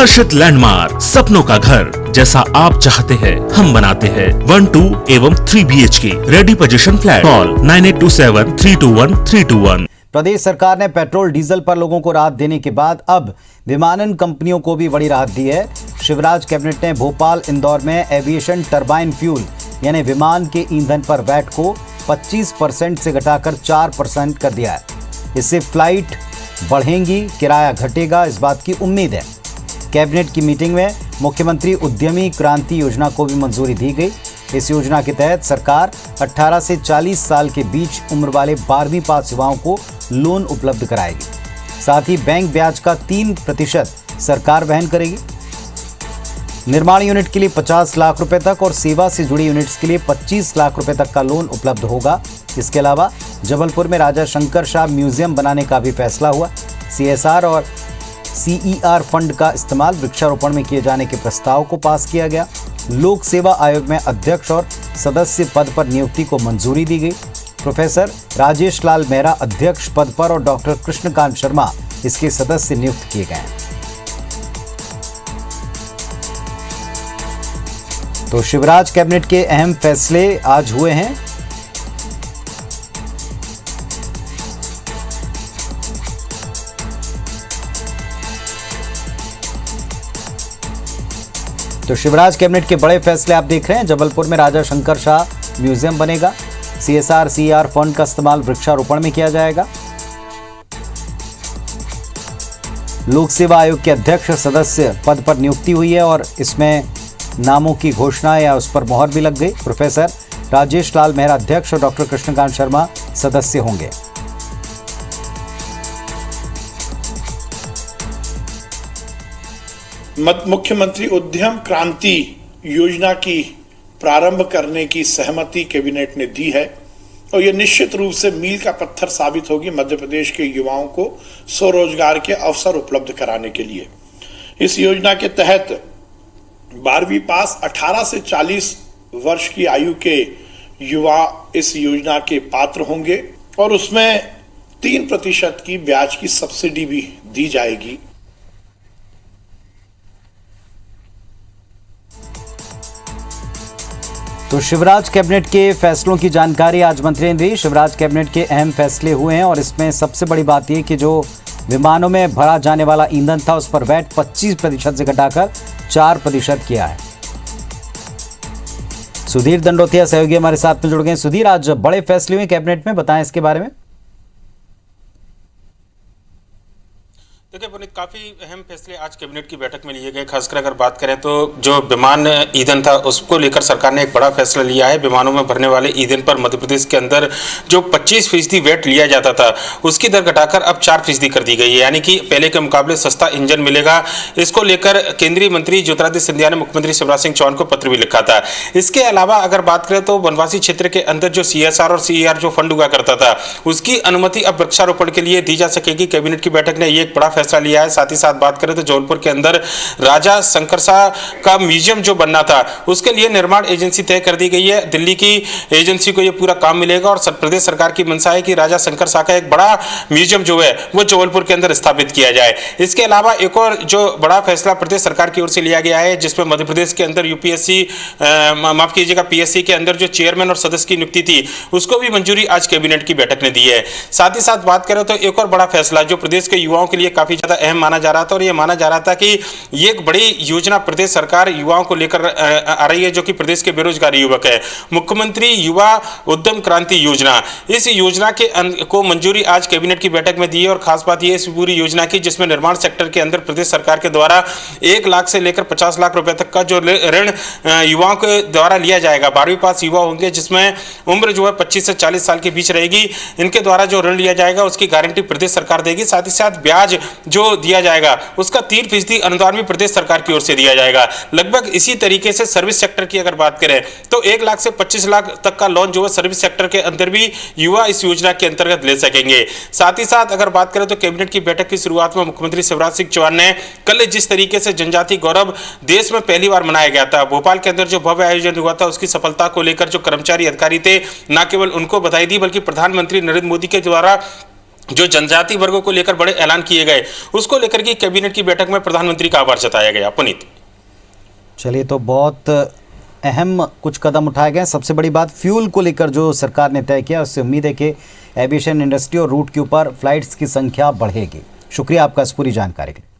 आकर्षित लैंडमार्क, सपनों का घर जैसा आप चाहते हैं हम बनाते हैं। 1, 2 एवं 3 BHK ready position flat. Call 9827321321। प्रदेश सरकार ने पेट्रोल डीजल पर लोगों को राहत देने के बाद अब विमानन कंपनियों को भी बड़ी राहत दी है। शिवराज कैबिनेट ने भोपाल इंदौर में एविएशन टरबाइन फ्यूल यानी विमान के ईंधन पर वैट को 25% से घटाकर 4% कर दिया है। इससे फ्लाइट बढ़ेंगी, किराया घटेगा, इस बात की उम्मीद है। कैबिनेट की मीटिंग में मुख्यमंत्री उद्यमी क्रांति योजना को भी मंजूरी दी गई। इस योजना के तहत सरकार 18 से 40 साल के बीच उम्र वाले 12वीं पास युवाओं को लोन उपलब्ध कराएगी। साथ ही बैंक ब्याज का 3% सरकार वहन करेगी। निर्माण यूनिट के लिए 50 लाख रुपए तक और सेवा से जुड़ी यूनिट्स के लिए 25 लाख रुपए तक का लोन उपलब्ध होगा। इसके अलावा जबलपुर में राजा शंकर शाह म्यूजियम बनाने का भी फैसला हुआ। CSR और CER फंड का इस्तेमाल वृक्षारोपण में किए जाने के प्रस्ताव को पास किया गया। लोक सेवा आयोग में अध्यक्ष और सदस्य पद पर नियुक्ति को मंजूरी दी गई। प्रोफेसर राजेश लाल मेहरा अध्यक्ष पद पर और डॉक्टर कृष्णकांत शर्मा इसके सदस्य नियुक्त किए गए हैं। तो शिवराज कैबिनेट के अहम फैसले आज हुए हैं। तो शिवराज कैबिनेट के बड़े फैसले आप देख रहे हैं। जबलपुर में राजा शंकर शाह म्यूजियम बनेगा। CSR CER फंड का इस्तेमाल वृक्षारोपण में किया जाएगा। लोक सेवा आयोग के अध्यक्ष सदस्य पद पर नियुक्ति हुई है और इसमें नामों की घोषणा या उस पर मोहर भी लग गई। प्रोफेसर राजेश लाल मेहरा अध्यक्ष और डॉक्टर कृष्णकांत शर्मा सदस्य होंगे। मुख्यमंत्री उद्यम क्रांति योजना की प्रारंभ करने की सहमति कैबिनेट ने दी है और यह निश्चित रूप से मील का पत्थर साबित होगी मध्य प्रदेश के युवाओं को स्वरोजगार के अवसर उपलब्ध कराने के लिए। इस योजना के तहत 12वीं पास 18 से 40 वर्ष की आयु के युवा इस योजना के पात्र होंगे और उसमें 3% की ब्याज की सब्सिडी भी दी जाएगी। तो शिवराज कैबिनेट के फैसलों की जानकारी आज मंत्री ने दी। शिवराज कैबिनेट के अहम फैसले हुए हैं और इसमें सबसे बड़ी बात यह कि जो विमानों में भरा जाने वाला ईंधन था उस पर वैट 25% से घटाकर 4% किया है। सुधीर दंडोतिया सहयोगी हमारे साथ में जुड़ गए। सुधीर, आज बड़े फैसले हुए कैबिनेट में, बताएं इसके बारे में। देखिए पुनीत, काफ़ी अहम फैसले आज कैबिनेट की बैठक में लिए गए। खासकर अगर बात करें तो जो विमान ईंधन था उसको लेकर सरकार ने एक बड़ा फैसला लिया है। विमानों में भरने वाले ईंधन पर मध्य प्रदेश के अंदर जो 25% वैट लिया जाता था उसकी दर घटाकर अब 4% कर दी गई है, यानी कि पहले के मुकाबले सस्ता इंजन मिलेगा। इसको लेकर केंद्रीय मंत्री ज्योतिरादित्य सिंधिया ने मुख्यमंत्री शिवराज सिंह चौहान को पत्र भी लिखा था। इसके अलावा अगर बात करें तो वनवासी क्षेत्र के अंदर जो CSR और CER जो फंड हुआ करता था उसकी अनुमति अब वृक्षारोपण के लिए दी जा सकेगी। कैबिनेट की बैठक ने एक बड़ा फैसला लिया है। साथ ही साथ बात करें तो जबलपुर के अंदर राजा शंकर शाह का म्यूजियम जो बनना था उसके लिए निर्माण एजेंसी तय कर दी गई है। दिल्ली की एजेंसी को यह पूरा काम मिलेगा और प्रदेश सरकार की मंशा है कि राजा शंकर शाह का एक बड़ा म्यूजियम जो है वो जबलपुर के अंदर स्थापित किया जाए। इसके अलावा एक और जो बड़ा फैसला प्रदेश सरकार की ओर से लिया गया है जिसमें मध्य प्रदेश के अंदर UPSC माफ कीजिएगा PSC के अंदर जो चेयरमैन और सदस्य की नियुक्ति थी उसको भी मंजूरी आज कैबिनेट की बैठक ने दी है। साथ ही साथ बात करें तो एक और बड़ा फैसला जो प्रदेश के युवाओं के लिए काफी ज्यादा अहम माना जा रहा था और यह माना जा रहा था कि ये एक बड़ी योजना प्रदेश सरकार युवाओं को लेकर आ रही है जो कि प्रदेश के बेरोजगार युवक है। मुख्यमंत्री युवा उद्यम क्रांति योजना, इस योजना के को मंजूरी आज कैबिनेट की बैठक में दी है और खास बात यह इस पूरी योजना की जिसमें निर्माण सेक्टर के अंदर प्रदेश सरकार के द्वारा 1 लाख से लेकर 50 लाख रुपए तक का जो ऋण युवाओं के द्वारा लिया जाएगा। 12वीं पास युवा होंगे जिसमें उम्र जो है 25 से 40 साल के बीच रहेगी। इनके द्वारा जो ऋण लिया जाएगा उसकी गारंटी प्रदेश सरकार देगी। साथ ही साथ ब्याज जो दिया जाएगा उसका 3% अनुदान भी प्रदेश सरकार की ओर से दिया जाएगा। लगभग इसी तरीके से सर्विस सेक्टर की अगर बात करें तो 1 लाख से 25 लाख तक का लोन जो है सर्विस सेक्टर के अंदर भी युवा इस योजना के अंतर्गत ले सकेंगे। साथ ही साथ अगर बात करें तो कैबिनेट की बैठक की शुरुआत में मुख्यमंत्री शिवराज सिंह चौहान ने कल जिस तरीके से जनजातीय गौरव देश में पहली बार मनाया गया था, भोपाल के अंदर जो भव्य आयोजन हुआ था उसकी सफलता को लेकर जो कर्मचारी अधिकारी थे न केवल उनको बधाई दी बल्कि प्रधानमंत्री नरेंद्र मोदी के द्वारा जो जनजाति वर्गों को लेकर बड़े ऐलान किए गए, उसको लेकर के कैबिनेट की बैठक में प्रधानमंत्री का आभार जताया गया। पुनीत, चलिए, तो बहुत अहम कुछ कदम उठाए गए। सबसे बड़ी बात फ्यूल को लेकर जो सरकार ने तय किया, उससे उम्मीद है कि एविएशन इंडस्ट्री और रूट के ऊपर फ्लाइट्स की संख्या बढ़ेगी। शुक्रिया आपका इस पूरी जानकारी के लिए।